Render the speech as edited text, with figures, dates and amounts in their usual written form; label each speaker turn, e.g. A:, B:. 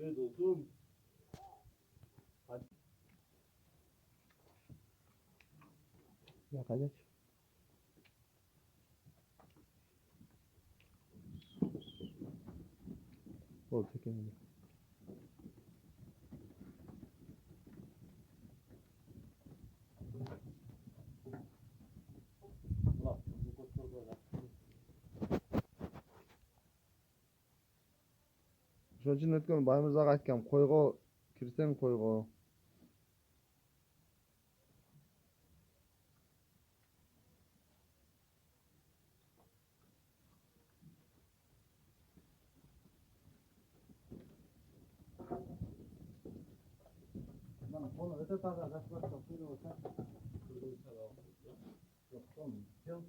A: Evet olsun. Hadi.
B: Yakacak. Ol çekemedim.
A: Ulan bu koşturdu da.
B: Şoçun ötken bayımıza kaçken koygo kirsen koygo.
A: Lan onu öte tarafa kaçmazsa kuyruğu sen. Kuyruğu sen al. Yok son. Yok.